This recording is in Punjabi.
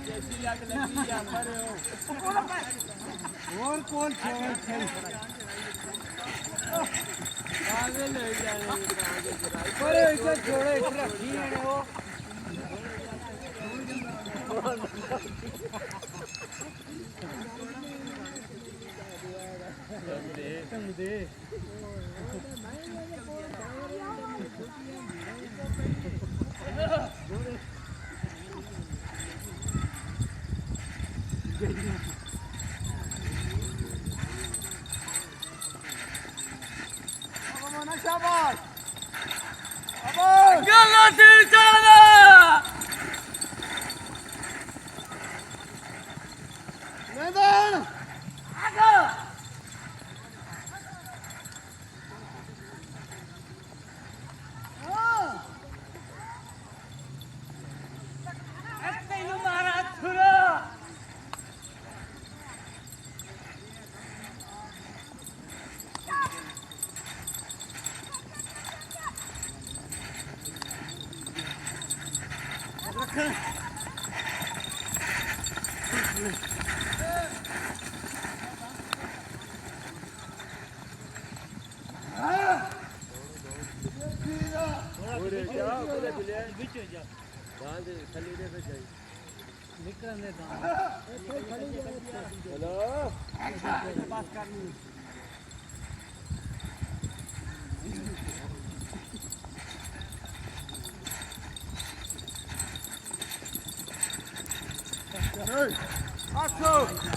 ਜੈਸੀ ਲੱਗ ਲੱਗੀ ਜਾਂਦਾ ਰਿਓ ਹੋਰ ਕੋਲ ਛੋੜ ਸਹੀ ਆਗੇ ਲੈ ਜਾਣੇ ਪਰ ਇੱਥੇ ਛੋੜੇ ਇੱਥੇ ਰੱਖੀ ਨੇ ਉਹ ਦੇ शाबाश गला दिल चला मैदान आगे तेनू मारा छुरा Hey! Action!